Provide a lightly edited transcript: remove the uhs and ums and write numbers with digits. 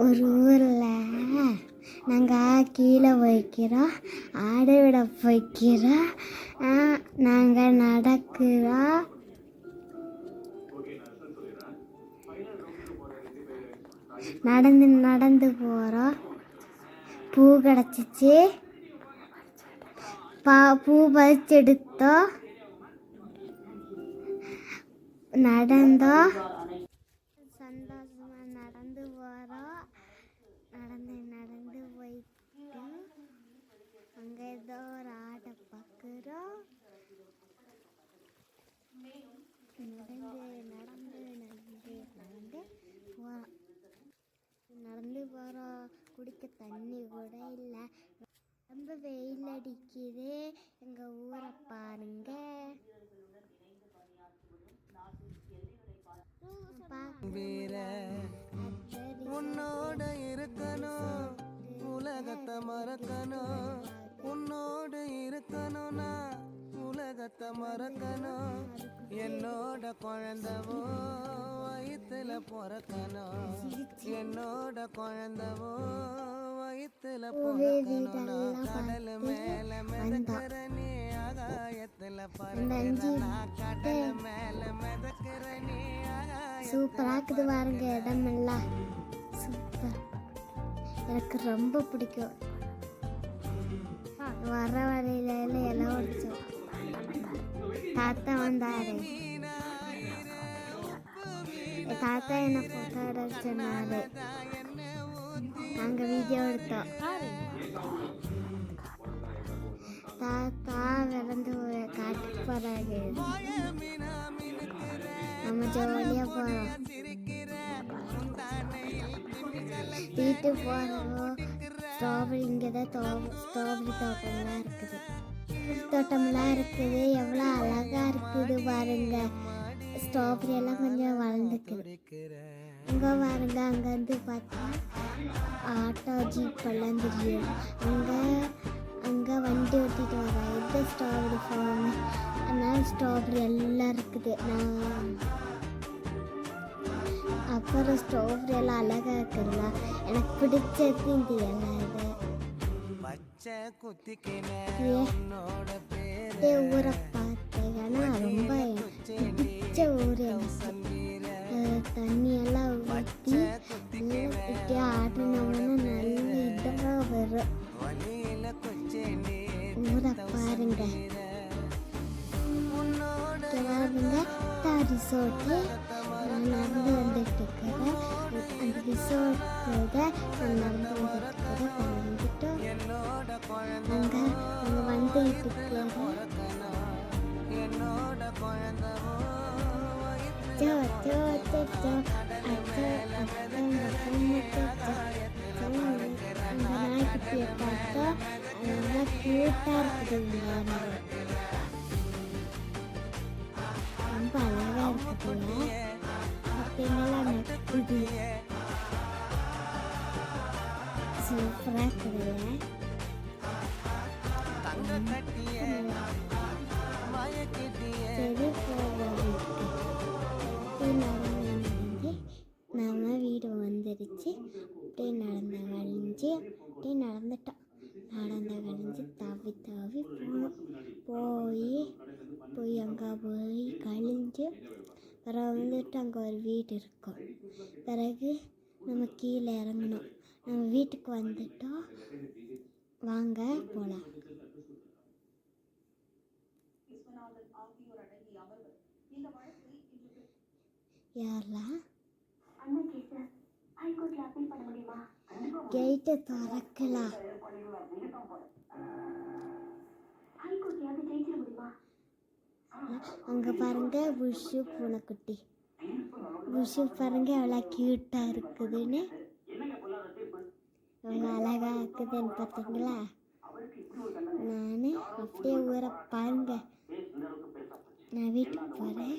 ஒரு ஊரில் நாங்கள் கீழே வைக்கிறோம், ஆடு விட வைக்கிறோம், நாங்கள் நடக்கிறோம். நடந்து நடந்து போகிறோம். பூ கிடச்சிச்சு, பூ பறிச்செடுத்தோம், நடந்தோம், சந்தோஷமாக நடந்து போகிறோம். நடந்து நடந்து போயிட்டு அங்கே ஏதோ ஒரு ஆட்டை பார்க்குறோம். நடந்து போகிறோம். குடிக்க தண்ணி கூட இல்லை, ரொம்ப வெயில் அடிக்குது. எங்கள் ஊரை பாருங்க. உன்னோட இருக்கணும், உலகத்தை மறக்கணும். உன்னோடு இருக்கணும்னா உலகத்தை மறக்கணும். என்னோட குழந்தவோ வயிற்றுல பிறக்கணும். என்னோட குழந்தவோ வயிற்றுல பிறக்கணும். கடல் மேல மிதக்கிற நீ ஆகாயத்துல பறக்கணும். கடல் மேல மிதக்கிற நீ சூப்பராக இருக்குது பாருங்க, இடமெல்லாம் சூப்பர். எனக்கு ரொம்ப பிடிக்கும். வர வரையில எல்லாம் ஒடிச்சோம். தாத்தா வந்தாரு, தாத்தா என்ன போட்டோ எடுக்க சொன்னாரு. நாங்கள் வீடியோ எடுத்தோம். தாத்தா விளந்து காட்டுக்கு போறாரு. நம்ம ஜாலியாக போகிறோம். வீட்டுக்கு போகிறோம். ஸ்ட்ராபெரி இங்கே தான் ஸ்ட்ராபெரி தோட்டம்லாம் இருக்குது. எவ்வளோ அழகாக இருக்குது பாருங்க. ஸ்ட்ராபெரி எல்லாம் கொஞ்சம் வளர்ந்துக்குது. அங்கே பாருங்க, அங்கேருந்து பார்த்தா ஆட்டோ ஜீப் எல்லாம் தெரியும். அங்கே வண்டி ஓட்டிட்டு வரேன். இது ஸ்ட்ராபெரி ஃபார்ம். அதனால ஸ்ட்ராபெரி எல்லாம் இருக்குது. அப்புறம் ஸ்ட்ராபெரி எல்லாம் அழகாக இருக்குதுல்ல. எனக்கு பிடிச்சது இது எல்லாம். இது ஊரை பார்த்தீங்கன்னா ரொம்ப பிடிச்ச ஊர் எனக்கு. தண்ணியெல்லாம் ஊற்றி இப்படியே ஆடினோம்னா நல்ல இதாக வரும். ஊரை பாருங்க. ரிசோர்ட்டு நான் நடந்து வந்துட்டு இருக்கிறேன். அந்த ரிசோர்ட்டோட நான் நடந்து வந்துட்டு வந்துட்டோம். அங்கே வந்துட்டு இருக்கிறேன். அந்த நாய்க்குட்டியை பார்த்தா நல்லா க்யூட்டாக இருக்குதுங்க. ரொம்ப அழகாக இருக்குதுங்க. அப்படிங்கெல்லாம் நக்குது. சூப்பராக இருக்குதுங்க. சரி நம்ம வீடு வந்துடுச்சு. அப்படியே நடந்து கழிஞ்சு அப்படியே நடந்துட்டோம். நடந்து கழிஞ்சு தவி தவி போய் அங்கே போய் கழிஞ்சு பிறகு வந்துட்டு அங்கே ஒரு வீடு இருக்கும். பிறகு நம்ம கீழே இறங்கணும். நம்ம வீட்டுக்கு வந்துட்டோம். வாங்க போகலாம். யாரெல்லாம் கேட்டை திறக்கலாம். அங்கே பாருங்க புஷு பூனைக்குட்டி. புஷு பாருங்க எவ்வளோ க்யூட்டாக இருக்குதுன்னு, எவ்வளோ அழகாக இருக்குதுன்னு பார்த்தீங்களா. நான் அப்படியே ஊரை பாருங்க. நான் வீட்டுக்கு போகிறேன்.